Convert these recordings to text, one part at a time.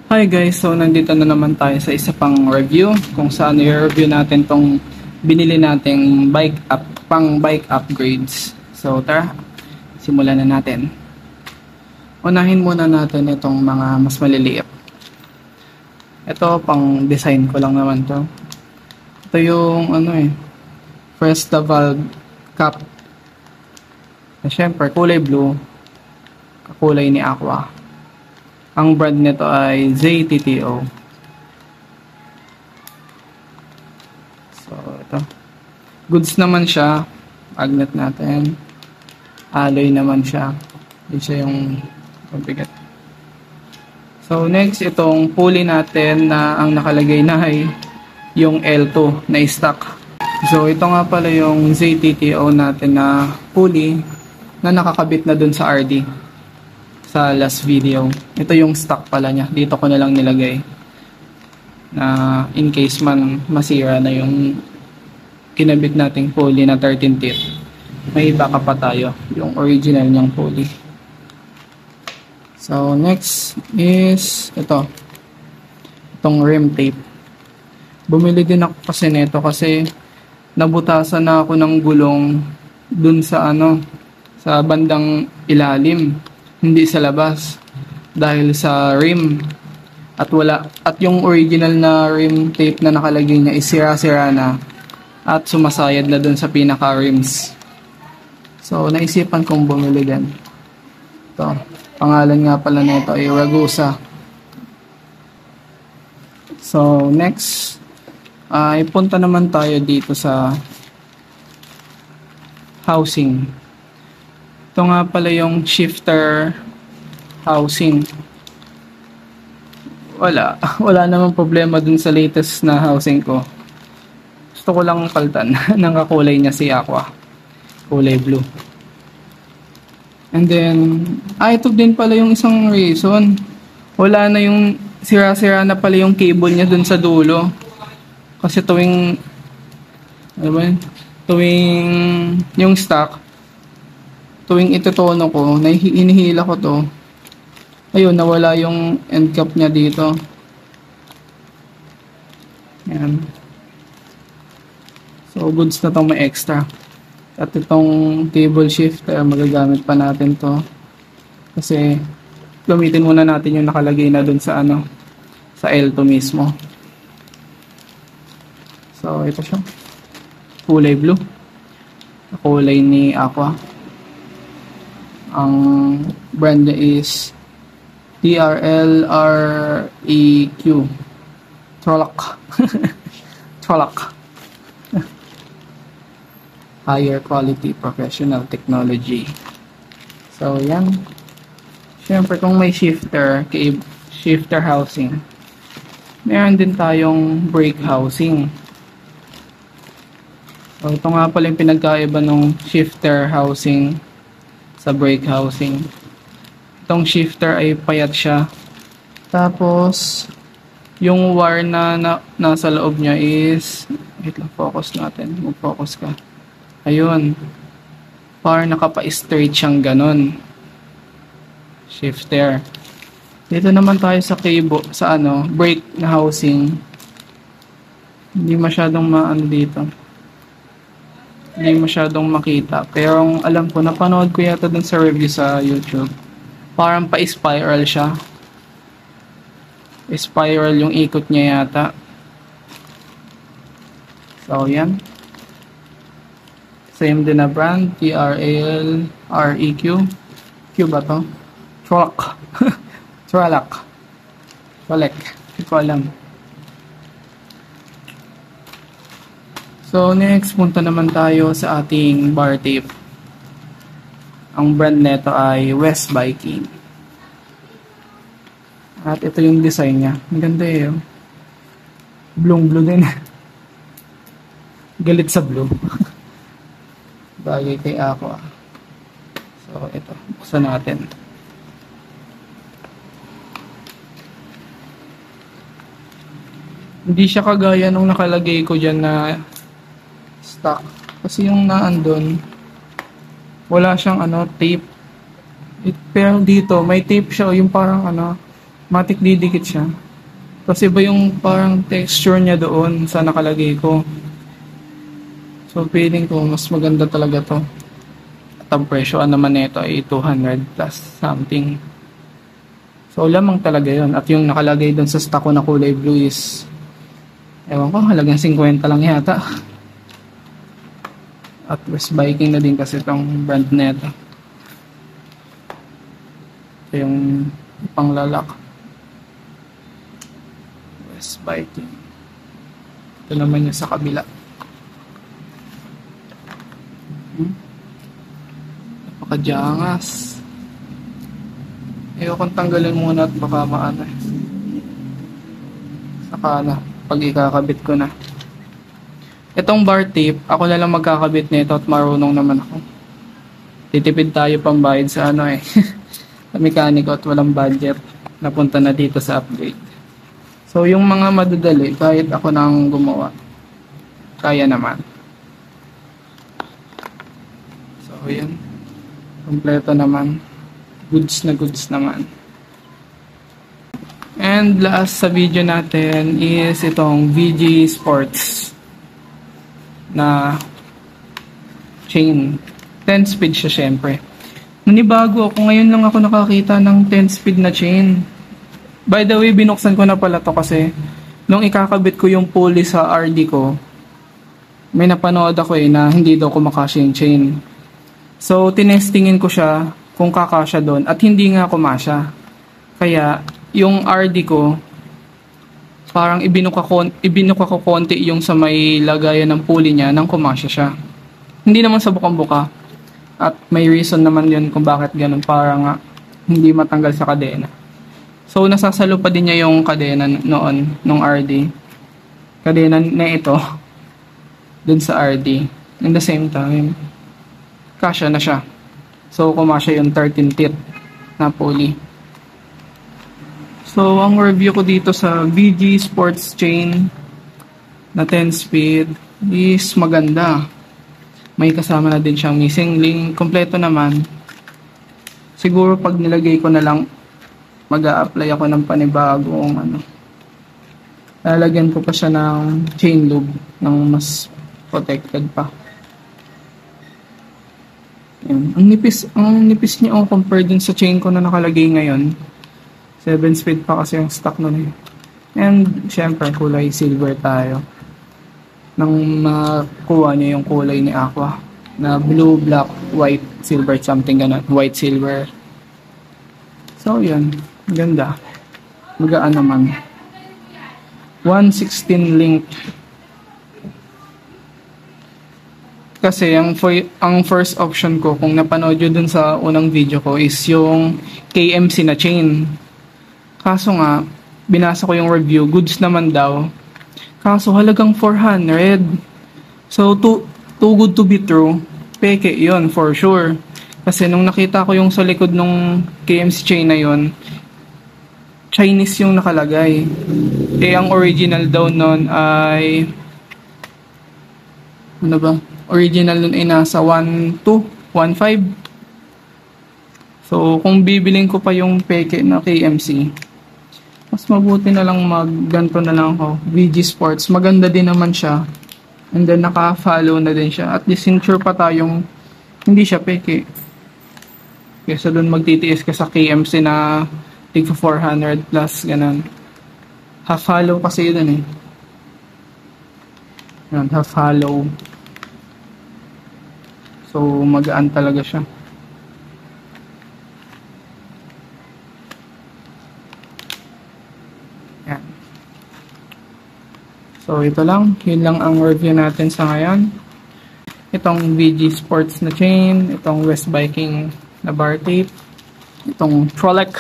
Hi guys, so nandito na naman tayo sa isa pang review kung saan i-review natin tong binili nating bike upgrades. So tara, simulan na natin. Unahin muna natin itong mga mas maliliit. Ito pang design ko lang naman to. Ito yung first the valve cap. Siyempre kulay blue, kakulay ni Aqua. Ang brand nito ay ZTTO. So, ito. Goods naman siya. Magnet natin. Alloy naman siya. Hindi siya yung mabigat. So, next, itong pulley natin na ang nakalagay na ay yung L2 na stock. So, ito nga pala yung ZTTO natin na pulley na nakakabit na dun sa RD. Sa last video. Ito yung stock pala niya. Dito ko na lang nilagay. Na in case man masira na yung kinabit nating pulley na 13 teeth. May backup pa tayo. Yung original niyang pulley. So next is ito. Itong rim tape. Bumili din ako kasi nito kasi nabutasan na ako ng gulong dun sa sa bandang ilalim. Hindi sa labas dahil sa rim at yung original na rim tape na nakalagay niya is sira-sira na at sumasayad na dun sa pinaka rims. So naisipan kong bumili din. Ito, pangalan nga pala nito ay Ragusa. So next ay punta naman tayo dito sa housing. Ito nga pala yung shifter housing. Wala namang problema dun sa latest na housing ko. Gusto ko lang palitan ng kakulay niya si Aqua. Kulay blue. And then, ito din pala yung isang reason. Wala na yung sira-sira na pala yung cable niya dun sa dulo. Kasi tuwing yung stock, tuwing itutono ko, inihila ko to. Ayun, nawala yung end cap niya dito. Yan. So, goods na itong may extra. At itong cable shifter, magagamit pa natin to. Kasi, gamitin muna natin yung nakalagay na dun sa sa L2 mismo. So, ito siya. Kulay blue. Kulay ni Aqua. Ang brand niya is TRLREQ. Trolloc. Trolloc. Higher quality professional technology. So, yan. Siyempre, kung may shifter housing, meron din tayong brake housing. So, ito nga pala yung pinagkaiba ng shifter housing sa brake housing. Itong shifter ay payat siya. Tapos, yung wire na nasa loob niya is, wait lang, focus natin. Mag-focus ka. Ayun. Parang nakapa-straight siyang ganon. Shifter. Dito naman tayo sa cable, sa brake na housing. Hindi masyadong dito. Hindi masyadong makita. Pero ang alam ko, napanood ko yata dun sa review sa YouTube. Parang pa-spiral siya. Spiral yung ikot niya yata. So, yan. Same din na brand. TRLREQ. Q ba to? Trolloc. Trolloc. Trolloc. Hindi ko alam. So, next, punta naman tayo sa ating bar tape. Ang brand nito ay West Viking. At ito yung design niya. Ang ganda eh. Blue din. Galit sa blue. Bagay kay Aqua. So, ito. Buksan natin. Hindi siya kagaya nung nakalagay ko dyan na stock. Kasi yung naandun, wala siyang tape. Pero dito, may tape siya, yung parang Matik didikit siya. Kasi iba yung parang texture niya doon sa nakalagay ko. So feeling ko mas maganda talaga to. At ang presyo naman nito ay 200 plus something. So lamang talaga yon. At yung nakalagay doon sa stock ko na kulay blue is, ewan ko, halagang 50 lang yata. At West Viking na din kasi itong brand na ito. Ito yung panglalak. West Viking. Ito naman yung sa kabila. Napakajangas. Ayokong tanggalin muna at baka maano eh. Saka na, pag ikakabit ko na. Itong bar tape, ako na lang magkakabit nito at marunong naman ako. Titipid tayo pambayad sa ano eh. Sa mekaniko at walang budget. Napunta na dito sa upgrade. So yung mga madadali, kahit ako nang gumawa, kaya naman. So yun. Kompleto naman. Goods na goods naman. And last sa video natin is itong VG Sports na chain. 10 speed siya syempre. Nanibago ako. Ngayon lang ako nakakita ng 10 speed na chain. By the way, binuksan ko na pala to kasi nung ikakabit ko yung pulley sa RD ko, may napanood ako na hindi daw kumakasya yung chain. So, tinestingin ko siya kung kakasya doon at hindi nga kumasya. Kaya, yung RD ko, parang ibinuka ko konti yung sa may lagayan ng pulley niya nang kumasya siya. Hindi naman sa bukang-buka. At may reason naman yun kung bakit ganun. Parang hindi matanggal sa kadena. So, nasasalo pa din niya yung kadena noon, nung RD. Kadena na ito, dun sa RD. In the same time, kasya na siya. So, kumasya yung 13 teeth na pulley. So, ang review ko dito sa VG Sports Chain na 10 speed is maganda. May kasama na din siyang missing link. Kompleto naman. Siguro pag nilagay ko na lang, mag-a-apply ako ng panibagong lalagyan ko pa siya ng chain lube ng mas protected pa. Yan. Ang nipis niya compared dun sa chain ko na nakalagay ngayon. 7 speed pa kasi yung stock nun eh. And syempre kulay silver tayo. Nang makuha niya yung kulay ni Aqua na blue, black, white, silver, something ganun. White, silver. So yun, ganda. Magaan naman. 116 link. Kasi ang first option ko kung napanood yun dun sa unang video ko is yung KMC na chain. Kaso nga, binasa ko yung review, goods naman daw. Kaso halagang 400. So, too good to be true. Peke yun, for sure. Kasi nung nakita ko yung sa likod nung KMC chain na yun, Chinese yung nakalagay. Ang original daw nun ay... Ano ba? Original nun ay nasa 1.2, 1.5. So, kung bibiling ko pa yung peke na KMC, mas mabuti na lang magganto na lang ako. VG Sports, maganda din naman siya. And then naka-follow na din siya. At least sure pa tayong hindi siya peke. Kesa doon magtitiis ka sa KMC na tig 400 plus, ganun. Half-follow kasi yun eh. Yan, half-follow. So, magaan talaga siya. Yan. So, ito lang. Yun lang ang review natin sa ngayon. Itong VG Sports na chain. Itong West Viking na bar tape. Itong Trolec.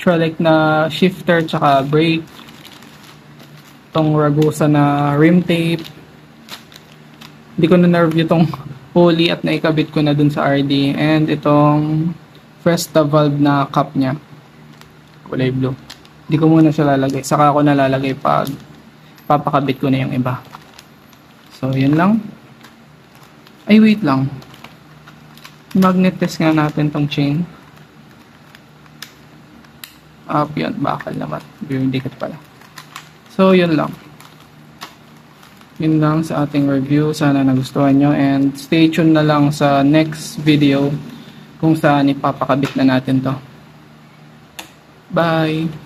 Trolec na shifter tsaka brake. Itong Ragusa na rim tape. Hindi ko na na-review itong pulley at naikabit ko na dun sa RD. And itong Fresta valve na cap niya. Kulay blue. Hindi ko muna siya lalagay. Saka ako nalalagay pag papakabit ko na yung iba. So, yun lang. Ay, wait lang. Magnet test nga natin tong chain. Yun, bakal naman. Yung dikit pala. So, yun lang. Yun lang sa ating review. Sana nagustuhan nyo. And stay tuned na lang sa next video kung saan ipapakabit na natin to. Bye!